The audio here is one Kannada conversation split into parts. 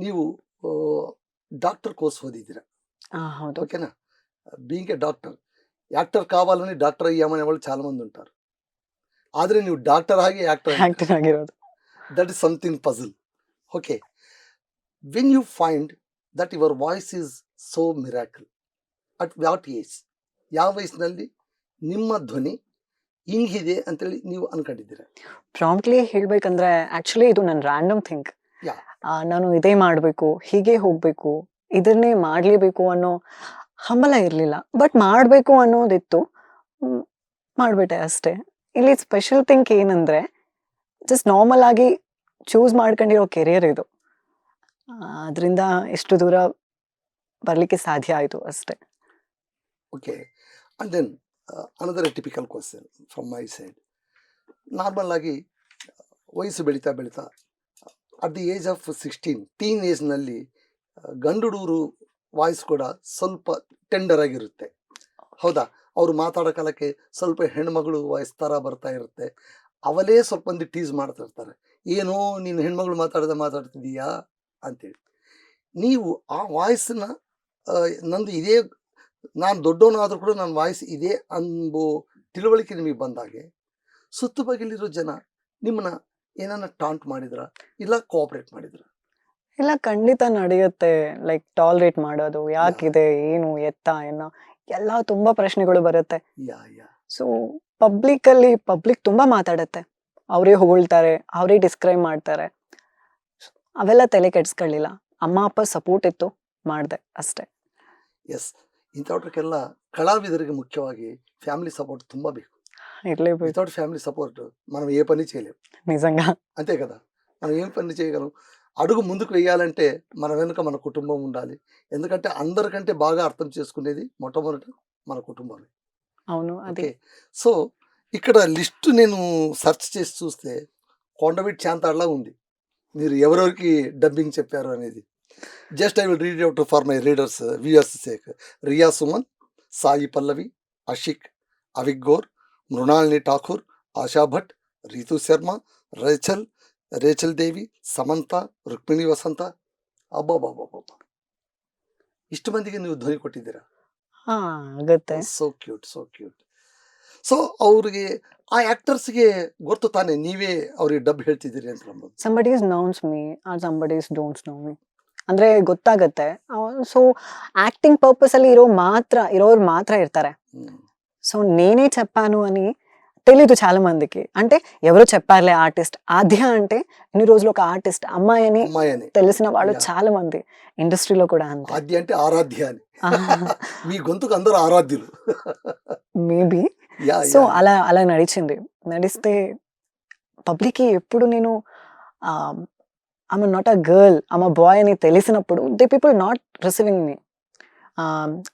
ನೀವು డాక్టర్ కోర్స్ ఓదిదిరా హౌదు. ఓకేనా? బీయింగ్ ఏ డాక్టర్, యాక్టర్ కావాలని డాక్టర్ అయ్యామనే వాళ్ళు చాలా మంది ఉంటారు. ಆದರೆ ನೀವು ಡಾಕ್ಟರ್ ಆಗಿ ಆಕ್ಟರ್ యాక్టర్ ಆಗಿರೋದು. That is something puzzle. Okay, when you find that your voice is so miracle, at what age, ಯಾವ ವಯಸ್ಸಿನಲ್ಲಿ ನಿಮ್ಮ ಧ್ವನಿ ಹಿಂಗಿದೆ ಅಂತೇಳಿ ನೀವು ಅನ್ಕೊಂಡಿದ್ದೀರಾ? ಪ್ರಾಂಪ್ಟ್ಲಿ ಹೇಳ್ಬೇಕಂದ್ರೆ ಆಕ್ಚುಲಿ ಇದು ನನ್ನ ರ್ಯಾಂಡಮ್ ಥಿಂಕ್. ಯಾ, ನಾನು ಇದೇ ಮಾಡಬೇಕು, ಹೀಗೆ ಹೋಗ್ಬೇಕು, ಇದನ್ನೇ ಮಾಡಲೇಬೇಕು ಅನ್ನೋ ಹಂಬಲ ಇರಲಿಲ್ಲ. ಬಟ್ ಮಾಡಬೇಕು ಅನ್ನೋದಿತ್ತು, ಮಾಡಿಬಿಟ್ಟೆ ಅಷ್ಟೇ. ಇಲ್ಲಿ ಸ್ಪೆಷಲ್ ಥಿಂಕ್ ಏನಂದ್ರೆ ಜಸ್ಟ್ ನಾರ್ಮಲ್ ಆಗಿ ಚೂಸ್ ಮಾಡ್ಕೊಂಡಿರೋ ಕೆರಿಯರ್ ಇದು. ಅದರಿಂದ ಎಷ್ಟು ದೂರ ಬರಲಿಕ್ಕೆ ಸಾಧ್ಯ ಆಯಿತು ಅಷ್ಟೇ. Okay. And then another typical question from my side. Normal ಆಗಿ ವಯಸ್ಸು ಬೆಳೀತಾ ಬೆಳೀತಾ at the age of 16 teen ಏಜ್ನಲ್ಲಿ ಗಂಡು ಹುಡುಗರು ವಾಯ್ಸ್ ಕೂಡ ಸ್ವಲ್ಪ ಟೆಂಡರ್ ಆಗಿರುತ್ತೆ, ಹೌದಾ? ಅವರು ಮಾತಾಡೋ ಕಾಲಕ್ಕೆ ಸ್ವಲ್ಪ ಹೆಣ್ಮಗಳು ವಾಯ್ಸ್ ಥರ ಬರ್ತಾ ಇರುತ್ತೆ. ಅವಲೇ ಸ್ವಲ್ಪ ಮಂದಿ ಟೀಸ್ ಮಾಡ್ತಾ ಇರ್ತಾರೆ, ಏನೋ ನೀನು ಹೆಣ್ಮಗಳು ಮಾತಾಡ್ತಿದ್ದೀಯಾ ಅಂತೇಳಿ. ನೀವು ಆ ವಾಯ್ಸನ್ನ ನಂದು ಇದೇ, ನಾನು ದೊಡ್ಡವನಾದರೂ ಕೂಡ ನನ್ನ ವಾಯ್ಸ್ ಇದೆ ಅನ್ನೋ ತಿಳುವಳಿಕೆ ನಿಮಗೆ ಬಂದಾಗೆ ಸುತ್ತು ಬಗೆಲಿರೋ ಜನ ನಿಮ್ಮನ್ನ ಏನನ್ನ ಟಾಂಟ್ ಮಾಡಿದ್ರ, ಇಲ್ಲ ಕೋಆಪರೇಟ್ ಮಾಡಿದ್ರ? ಇಲ್ಲ, ಖಂಡಿತ ನಡೆಯುತ್ತೆ. ಲೈಕ್ ಟಾಲರೇಟ್ ಮಾಡೋದು, ಯಾಕಿದೆ, ಏನು, ಎತ್ತ, ಎಲ್ಲ ತುಂಬಾ ಪ್ರಶ್ನೆಗಳು ಬರುತ್ತೆ. ಯಾ ಯಾ ಸೊ ಪಬ್ಲಿಕ್ ತುಂಬಾ ಮಾತಾಡುತ್ತೆ, ಅವರೇ ಹೊಗಳ್ತಾರೆ, ಅವರೇ ಡಿಸ್ಕ್ರೈಬ್ ಮಾಡ್ತಾರೆ. ಅವೆಲ್ಲ ತಲೆ ಕೆಡ್ಸ್ಕೊಳ್ಳಿಲ್ಲ. ಅಮ್ಮ ಅಪ್ಪ ಸಪೋರ್ಟ್ ಇತ್ತು, ಮಾಡಿದೆ ಅಷ್ಟೇ. ಎಸ್, ಇಂಥವ್ರಿಗೆಲ್ಲ కళావిదరికి ముఖ్యವಾಗಿ ఫ్యామిలీ సపోర్ట్ ತುಂಬ ಬೇಕು. ఇర్లేపోయి వితౌట్ ఫ్యామిలీ సపోర్ట్ మనం ఏ పని చేయలేము, నిజంగా అంతే కదా? మనం ఏం పని చేయగలం? అడుగు ముందుకు వేయాలంటే మన వెనుక మన కుటుంబం ఉండాలి. ఎందుకంటే అందరికంటే బాగా అర్థం చేసుకునేది మొట్టమొదట మన కుటుంబమే. అవును. అది ఓకే, సో ఇక్కడ లిస్ట్ నేను సెర్చ్ చేసి చూస్తే కొండవీటి శాంతాడ్లా ఉంది మీరు ఎవరెవరికి డబ్బింగ్ చెప్పారు అనేది. Just I will read out for my readers viewers sake. Riya Suman, Sai Pallavi, Ashik, అవిగ్గోర్, మృణాలిని ఠాకూర్, ఆశా భట్, రీతు శర్మ, ರೇಚಲ್ ದೇವಿ, ಸಮಂತ, ರುಕ್ಮಿಣಿ ವಸಂತ. ಅಬ್ಬಬ್ಬಬ್ಬಬ್ಬ, ಇಷ್ಟು ಮಂದಿಗೆ ನೀವು ಧ್ವನಿ ಕೊಟ್ಟಿದ್ದೀರಾ. ಆಗುತ್ತೆ. So cute, so cute. So ಅವ್ರಿಗೆ, ಆ ಆಕ್ಟರ್ಸ್ಗೆ ಗೊತ್ತು ತಾನೆ ನೀವೇ ಅವ್ರಿಗೆ ಡಬ್ ಹೇಳ್ತಿದ್ದೀರಿ ಅಂತ ನಂಬೋದು. somebody knows me or somebody don't know me ಅಂದ್ರೆ ಗೊತ್ತಾಗತ್ತೆ. ಸೊ ಆಕ್ಟಿಂಗ್ పర్పస్ ಅಲ್ಲಿ ఇరోరు మాత్ర ఇర్తారే. సో నేనే చెప్పాను అని తెలీదు చాలా మందికి. అంటే ఎవరో చెప్పారులే ఆర్టిస్ట్ ఆద్య అంటే ఇన్ని రోజులు ఒక ఆర్టిస్ట్ అమ్మాయి అని తెలిసిన వాళ్ళు చాలా మంది ఇండస్ట్రీలో కూడా. అంతే, ఆద్య అంటే ఆరాధ్య అని. మీ గొంతుకు అందరూ ఆరాధ్యులు మేబీ. సో అలా నడిస్తే పబ్లిక్ ఎప్పుడు నేను I'm not a girl, I'm a boy అని తెలిసినప్పుడు they people not receiving me.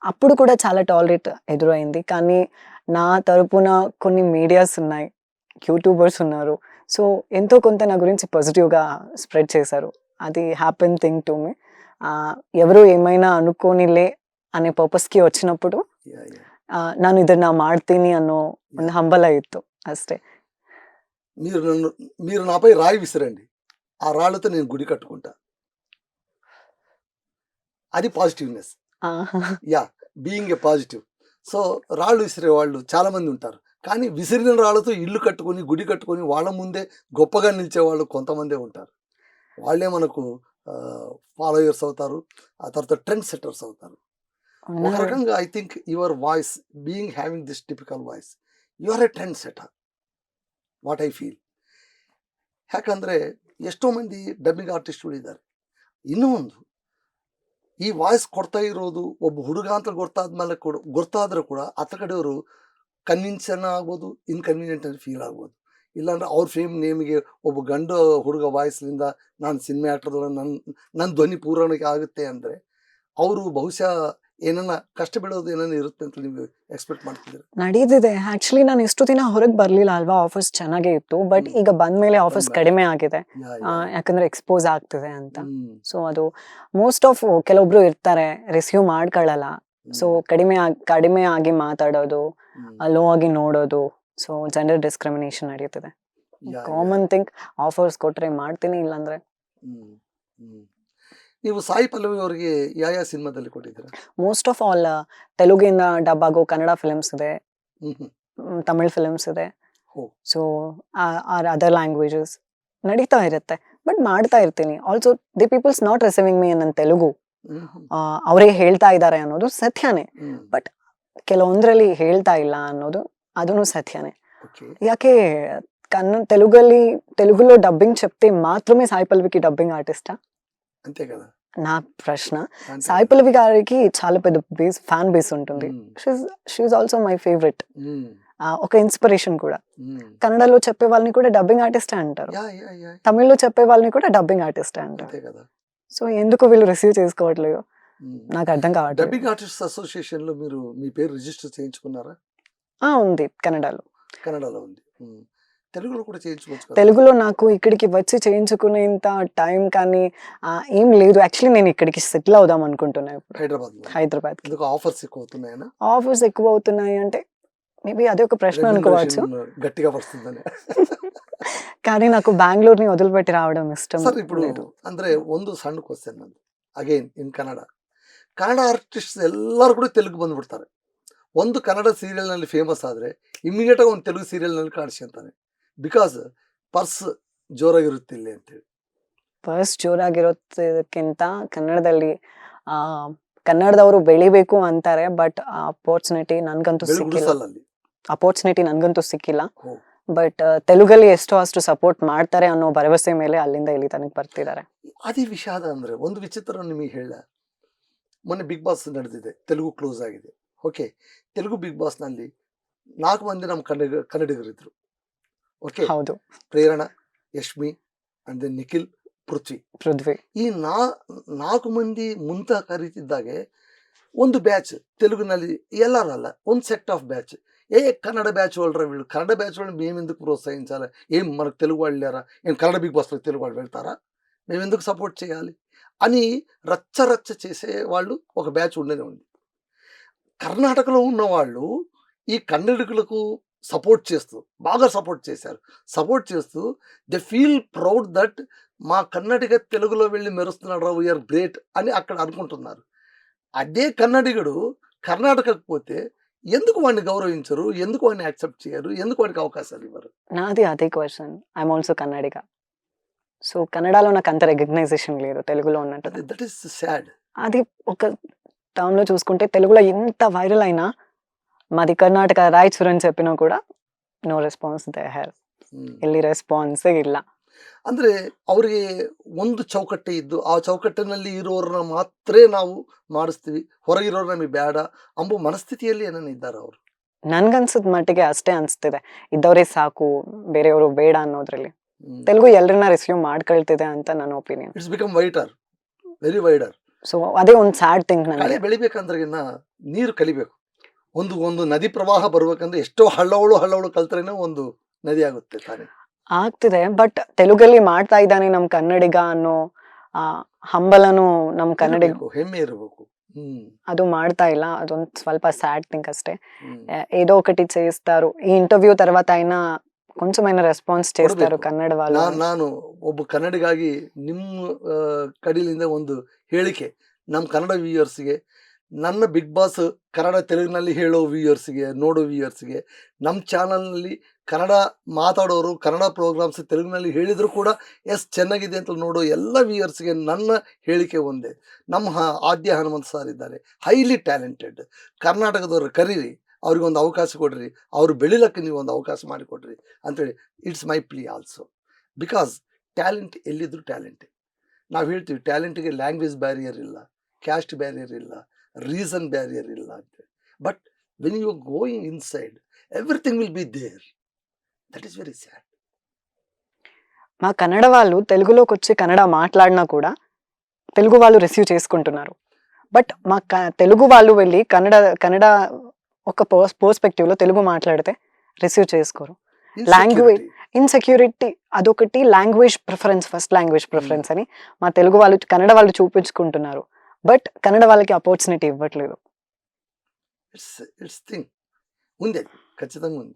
అప్పుడు కూడా చాలా టాలరేట్ ఎదురైంది. కానీ నా తరపున కొన్ని మీడియాస్ ఉన్నాయి, యూట్యూబర్స్ ఉన్నారు. సో ఎంతో కొంత నా గురించి పాజిటివ్గా స్ప్రెడ్ చేశారు. అది హ్యాపెన్ థింగ్ టు మీ. ఎవరు ఏమైనా అనుకోనిలే అనే ಪರ್ಪಸ್ಗೆ వచ్చినప్పుడు ನಾನು ಇದನ್ನ ಮಾಡ್ತೀನಿ ಅನ್ನೋ ಒಂದು ಹಂಬಲ ಇತ್ತು ಅಷ್ಟೇ. మీరు నాపై రాయి విసిరండి, ఆ రాళ్ళతో నేను గుడి కట్టుకుంటా. అది positiveness. Yeah, being a positive. So రాళ్ళు విసిరే వాళ్ళు చాలా మంది ఉంటారు, కానీ విసిరిన రాళ్ళతో ఇల్లు కట్టుకొని గుడి కట్టుకొని వాళ్ళ ముందే గొప్పగా నిలిచే వాళ్ళు కొంతమందే ఉంటారు. వాళ్ళే మనకు ఫాలోయర్స్ అవుతారు, ఆ తర్వాత ట్రెండ్ సెట్టర్స్ అవుతారు. ఒక రకంగా I think your voice, being having this typical voice, you are a trend setter, what I feel. ಯಾಕಂದರೆ ಎಷ್ಟೋ ಮಂದಿ ಡಬ್ಬಿಂಗ್ ಆರ್ಟಿಸ್ಟ್ಗಳು ಇದ್ದಾರೆ. ಇನ್ನೂ ಒಂದು, ಈ ವಾಯ್ಸ್ ಕೊಡ್ತಾ ಇರೋದು ಒಬ್ಬ ಹುಡುಗ ಅಂತ ಗೊತ್ತಾದರೂ ಕೂಡ ಆತ ಕಡೆಯವರು ಕನ್ವಿನ್ಸನ್ ಆಗ್ಬೋದು, ಇನ್ಕನ್ವೀನಿಯೆಂಟ್ ಅಂತ ಫೀಲ್ ಆಗ್ಬೋದು. ಇಲ್ಲಾಂದ್ರೆ ಅವ್ರ ಫೇಮ್ ನೇಮಿಗೆ ಒಬ್ಬ ಗಂಡು ಹುಡುಗ ವಾಯ್ಸ್ಲಿಂದ ನಾನು ಸಿನಿಮಾ ಆ್ಯಕ್ಟರ್ದೊಳ ನನ್ನ ಧ್ವನಿ ಪೂರೈಕೆ ಆಗುತ್ತೆ ಅಂದರೆ ಅವರು ಬಹುಶಃ ಏನನ್ನ ಕಷ್ಟ ಬೀಳೋದು ಏನನ್ನ ಇರುತ್ತೆ ಅಂತ ನೀವು ಎಕ್ಸ್ಪೆಕ್ಟ್ ಮಾಡ್ತಿದ್ದೀರಾ? ನಡೀತಿದೆ. ಆಕ್ಚುಲಿ ನಾನು ಇಷ್ಟು ದಿನ ಹೊರಗೆ ಬರ್ಲಿಲ್ಲ ಅಲ್ವಾ, ಆಫರ್ಸ್ ಚೆನ್ನಾಗೇ ಇತ್ತು. ಬಟ್ ಈಗ ಬಂದ್ಮೇಲೆ ಆಫರ್ಸ್ ಕಡಿಮೆ ಆಗಿದೆ, ಯಾಕಂದ್ರೆ ಎಕ್ಸ್ಪೋಸ್ ಆಗ್ತಿದೆ ಅಂತ. ಸೊ ಅದು ಮೋಸ್ಟ್ ಆಫ್ ಕೆಲವೊಬ್ರು ಇರ್ತಾರೆ ರಿಸೀವ್ ಮಾಡ್ಕೊಳ್ಳಲ್ಲ. ಸೊ ಕಡಿಮೆ ಆಗಿ ಮಾತಾಡೋದು, ಲೋ ಆಗಿ ನೋಡೋದು. ಸೊ ಜೆಂಡರ್ ಡಿಸ್ಕ್ರಿಮಿನೇಷನ್ ನಡೀತಿದೆ. Common thing. ಆಫರ್ಸ್ ಕೊಟ್ರೆ ಮಾಡ್ತೀನಿ, ಇಲ್ಲಾಂದ್ರೆ ನೀವು ಸಾಯಿ ಪಲ್ಲವಿ ಅವರಿಗೆ ಯಾವ ಸಿನಿಮಾದಲ್ಲಿ ಕೊಟ್ಟಿದ್ದೀರಾ? ಮೋಸ್ಟ್ ಆಫ್ ಆಲ್ ತೆಲುಗಿನ ಡಬ್ ಆಗೋ ಕನ್ನಡ ಫಿಲ್ಮ್ಸ್ ಇದೆ, ಹ್ಮ್ ತಮಿಳ್ ಫಿಲ್ಮ್ಸ್ ಇದೆ. ಹೋ. ಸೊ ಆರ್ ಅದರ್ ಲ್ಯಾಂಗ್ವೇಜಸ್ ನಡೀತಾ ಇರುತ್ತೆ. ಬಟ್ ಮಾಡ್ತಾ ಇರ್ತೀನಿ. Also the peoples not receiving me ನನ್ನ ತೆಲುಗು. ಅವರೇ ಹೇಳ್ತಾ ಇದ್ದಾರೆ ಅನ್ನೋದು ಸತ್ಯನೇ. ಬಟ್ ಕೆಲವೊಂದ್ರಲ್ಲಿ ಹೇಳ್ತಾ ಇಲ್ಲ ಅನ್ನೋದು ಅದನ್ನು సత్యనే. యాకే తెలుగులో డబ్బింగ్ చెప్తే మాత్రమే సాయి పల్లవికి డబ్బింగ్ ఆర్టిస్టా? అంతే కదా నా ప్రశ్న. సాయి పల్లవి గారికి చాలా పెద్ద బేస్, ఫ్యాన్ బేస్ ఉంటుంది. She is also my favourite. ఒక ఇన్స్పిరేషన్ కూడా. కన్నడలో చెప్పే వాళ్ళని కూడా డబ్బింగ్ ఆర్టిస్టే అంటారు, తమిళ్లో చెప్పే వాళ్ళని కూడా డబ్బింగ్ ఆర్టిస్టే అంటారు. సో ఎందుకు వీళ్ళు రిసీవ్ చేసుకోవట్లేదు నాకు అర్థం కావట్లేదు. డబ్బింగ్ ఆర్టిస్ట్ అసోసియేషన్ లో మీరు మీ పేరు రిజిస్టర్ చేయించుకున్నారా? ఉంది, కన్నడలో ఉంది. తెలుగులో కూడా చేయించుకోవచ్చు. తెలుగులో నాకు ఇక్కడికి వచ్చి చేయించుకునేంత టైం కానీ ఏం లేదు. యాక్చువల్లీ నేను ఇక్కడికి సెటిల్ అవుదాం అనుకుంటున్నాను హైదరాబాద్. ఆఫర్స్ ఎక్కువ అవుతున్నాయి అంటే మేబీ అదే ఒక ప్రశ్న అనుకోవచ్చు. గట్టిగా పడుతుందని. కానీ నాకు బెంగళూరుని వదిలిపెట్టి రావడం ఇష్టం. ఇప్పుడు ಅಂದ್ರೆ ಒಂದು ಸಣ್ಣ ಕ್ವಶನ್ ನಂದು ಅಗೇನ್ ಇನ್ ಕನ್ನಡ ಆರ್ಟಿಸ್ಟ್ ಎಲ್ಲರೂ ಕೂಡ ತೆಲುಗು ಬಂದ್ಬಿಡ್ತಾರೆ. ಒಂದು ಕನ್ನಡ ಸೀರಿಯಲ್ ನಲ್ಲಿ ಫೇಮಸ್ ಆದ್ರೆ ಇಮಿಡಿಯೇಟ್ ಆಗಿ ಒಂದು ತೆಲುಗು ಸೀರಿಯಲ್ ನಲ್ಲಿ ಕಾಣಿಸ್ಕೊಂತಾನೆ. ಬಿಕಾಸ್ ಪರ್ಸ್ ಜೋರಾಗಿರುತ್ತೆ ಇಲ್ಲಿ ಅಂತೇಳಿ. ಪರ್ಸ್ ಜೋರಾಗಿರೋದಕ್ಕಿಂತ ಕನ್ನಡದಲ್ಲಿ ಕನ್ನಡದವರು ಬೆಳಿಬೇಕು ಅಂತಾರೆ. ಬಟ್ ಅಪರ್ಚುನಿಟಿ ನನ್ಗಂತೂ ಸಿಕ್ಕಿಲ್ಲ. ಬಟ್ ತೆಲುಗಲ್ಲಿ ಎಷ್ಟೋ ಅಷ್ಟು ಸಪೋರ್ಟ್ ಮಾಡ್ತಾರೆ ಅನ್ನೋ ಭರವಸೆ ಮೇಲೆ ಅಲ್ಲಿಂದ ಇಲ್ಲಿ ತನಕ ಬರ್ತಿದ್ದಾರೆ. ಅದೇ ವಿಷಾದ ಅಂದ್ರೆ ಒಂದು ವಿಚಿತ್ರ ನಿಮಗೆ ಹೇಳ, ಮೊನ್ನೆ ಬಿಗ್ ಬಾಸ್ ನಡೆದಿದೆ, ತೆಲುಗು ಕ್ಲೋಸ್ ಆಗಿದೆ. ಓಕೆ, ತೆಲುಗು ಬಿಗ್ ಬಾಸ್ ನಲ್ಲಿ 4 ಮಂದಿ ನಮ್ಮ ಕನ್ನಡಿಗರಿದ್ರು. ಓಕೆ, ಹೌದು. ಪ್ರೇರಣಾ, ಯಶ್ಮಿ ಅಂಡ್ ದೆನ್ ನಿಖಿಲ್, ಪೃಥ್ವಿ. ಈ 4 ಮಂದಿ ಮುಂತ ಕರೀತಿದ್ದಾಗೆ ಒಂದು ಬ್ಯಾಚ್ ತೆಲುಗಿನಲ್ಲಿ ಎಲ್ಲರಲ್ಲ, ಒಂದು set of batch Kannada batch వాళ్ళరా వీళ్ళు, కన్నడ బ్యాచ్ వాళ్ళని మేము ఎందుకు ప్రోత్సహించాలి? ఏం మనకు తెలుగు వాళ్ళు లేరా? ఏం కన్నడ బిగ్ బాస్లో తెలుగు వాళ్ళు వెళ్తారా? మేము ఎందుకు సపోర్ట్ చేయాలి అని రచ్చ చేసే వాళ్ళు ఒక బ్యాచ్ ఉండేది ఉంది. కర్ణాటకలో ఉన్న వాళ్ళు ఈ కన్నడికులకు బాగా సపోర్ట్ చేస్తూ దే ఫీల్ ప్రౌడ్ దట్ మా కన్నడిగ తెలుగులో వెళ్ళి మెరుస్తున్నాడు రా, వీఆర్ గ్రేట్ అని అక్కడ అనుకుంటున్నారు. అదే కన్నడిగడు కర్ణాటకకు పోతే ఎందుకు వాడిని గౌరవించరు? ఎందుకు వాడిని యాక్సెప్ట్ చేయరు? ఎందుకు వాడికి అవకాశాలు ఇవ్వరు? నాది అదే question. I'm also Kannadiga. So కన్నడలో నాకు అంత రికగ్నైజేషన్ లేదు తెలుగులో ఉన్నట్టు. That is sad. అది ఒక టర్మ్ లో చూసుకుంటే తెలుగులో ఎంత వైరల్ అయినా మాది ಕರ್ನಾಟಕ ರಾಯಚೂರು అని చెప్పినా ಕೂಡ ನೋ ರೆಸ್ಪಾನ್ಸ್ ದೇ ಹ್ಯಾವ್. ಇಲ್ಲಿ ರೆಸ್ಪಾನ್ಸೇ ಇಲ್ಲ. ಅಂದ್ರೆ ಅವರಿಗೆ ಒಂದು ಚೌಕಟ್ಟೆ ಇದ್ದು ಆ ಚೌಕಟ್ಟಿನಲ್ಲಿ ಇರೋರನ್ನ ಮಾತ್ರ ನಾವು ಮಾಡಿಸ್ತೀವಿ, ಹೊರಗಿರೋರು ನಮಗೆ ಬೇಡ ಅಂಬೋ ಮನಸ್ಥಿತಿಯಲ್ಲಿ ಏನನ್ನ ಇದ್ದಾರೆ ಅವರು. ನನ್ಗನ್ಸದ್ ಮಟ್ಟಿಗೆ ಅಷ್ಟೇ ಅನ್ಸ್ತಿದೆ, ಇದ್ದವರೇ ಸಾಕು ಬೇರೆಯವರು ಬೇಡ ಅನ್ನೋದ್ರಲ್ಲಿ. ತೆಲುಗು ಎಲ್ಲರನ್ನ ರಿಸೀವ್ ಮಾಡ್ಕೊಳ್ತಿದೆ ಅಂತ ನನ್ನ opinion. It's become wider, very wider. So ಅದೇ ಒಂದು ಸ್ಯಾಡ್ ಥಿಂಗ್. ಕಳೆ ಬೆಳಿಬೇಕಂದ್ರೆ ನೀರು ಕಲಿಬೇಕು. ಒಂದು ನದಿ ಪ್ರವಾಹ ಬರ್ಬೇಕಂದ್ರೆ ಎಷ್ಟೋ ಹಳ್ಳಗಳು ಕಲ್ತ್ರೇನೆ ಒಂದು ನದಿ ಆಗುತ್ತೆ ತಾನೆ. ಆಗ್ತಿದೆ, ಬಟ್ ತೆಲುಗಲ್ಲಿ ಮಾಡ್ತಾ ಇದ್ದಾನೆ ನಮ್ ಕನ್ನಡಿಗ ಅನ್ನೋ ಹಂಬಲನು ನಮ್ ಕನ್ನಡಿಗ, ಹೆಮ್ಮೆ ಇರಬೇಕು. ಅದು ಮಾಡ್ತಾ ಇಲ್ಲ. ಅದೊಂದು ಸ್ವಲ್ಪ స్యాడ్ థింగ్ అస్టే. ఏదో ఒకటి చేస్తారు. ఈ ఇంటర్వ్యూ తర్వాత అయినా కొంచెమైనా రెస్పాన్స్ చేస్తారు ಕನ್ನಡ వాళ్ళు. ನಾನು ಒಬ್ಬ ಕನ್ನಡಿಗಾಗಿ ನಿಮ್ಮ ಕಡೆಯಿಂದ ಒಂದು ಹೇಳಿಕೆ ನಮ್ಮ ಕನ್ನಡ ವ್ಯೂಯರ್ಸ್ಗೆ, ನನ್ನ ಬಿಗ್ ಬಾಸ್ ಕನ್ನಡ ತೆಲುಗಿನಲ್ಲಿ ಹೇಳೋ ವ್ಯೂಯರ್ಸ್ಗೆ, ನೋಡೋ ವ್ಯೂಯರ್ಸ್ಗೆ, ನಮ್ಮ ಚಾನಲ್ನಲ್ಲಿ ಕನ್ನಡ ಮಾತಾಡೋರು ಕನ್ನಡ ಪ್ರೋಗ್ರಾಮ್ಸ್ ತೆಲುಗಿನಲ್ಲಿ ಹೇಳಿದ್ರು ಕೂಡ ಎಸ್ ಚೆನ್ನಾಗಿದೆ ಅಂತ ನೋಡೋ ಎಲ್ಲ ವ್ಯೂಯರ್ಸ್ಗೆ ನನ್ನ ಹೇಳಿಕೆ ಒಂದೇ. ನಮ್ಮ ಆದ್ಯ ಹನುಮಂತ್ ಸರ್ ಇದ್ದಾರೆ, ಹೈಲಿ ಟ್ಯಾಲೆಂಟೆಡ್. ಕರ್ನಾಟಕದವ್ರು ಕರೀರಿ, ಅವ್ರಿಗೊಂದು ಅವಕಾಶ ಕೊಡ್ರಿ, ಅವ್ರು ಬೆಳಿಲಕ್ಕೆ ನೀವು ಒಂದು ಅವಕಾಶ ಮಾಡಿಕೊಡ್ರಿ ಅಂತೇಳಿ it's my plea also. Because talent ಎಲ್ಲಿದ್ರು ಟ್ಯಾಲೆಂಟೇ. ನಾವು ಹೇಳ್ತೀವಿ ಟ್ಯಾಲೆಂಟಿಗೆ ಲ್ಯಾಂಗ್ವೇಜ್ ಬ್ಯಾರಿಯರ್ ಇಲ್ಲ, ಕ್ಯಾಸ್ಟ್ ಬ್ಯಾರಿಯರ್ ಇಲ್ಲ, ರೀಸನ್ ಬ್ಯಾರಿಯರ್ ಇಲ್ಲ ಅಂತೇಳಿ. But when you going inside everything will be there. That is very sad. మా కన్నడ వాళ్ళు తెలుగులోకి వచ్చి కన్నడ మాట్లాడినా కూడా తెలుగు వాళ్ళు రిసీవ్ చేసుకుంటున్నారు. బట్ మా తెలుగు వాళ్ళు వెళ్ళి కన్నడ ఒక పర్స్పెక్టివ్ లో తెలుగు మాట్లాడితే రిసీవ్ చేసుకోరు. లాంగ్వేజ్ ఇన్సెక్యూరిటీ అదొకటి, language preference, first language preference అని మా తెలుగు వాళ్ళు కన్నడ వాళ్ళు చూపించుకుంటున్నారు. బట్ కన్నడ వాళ్ళకి ఆపర్చునిటీ ఇవ్వట్లేదు. ఇట్స్ థింగ్ ఉంది, ఖచ్చితంగా ఉంది.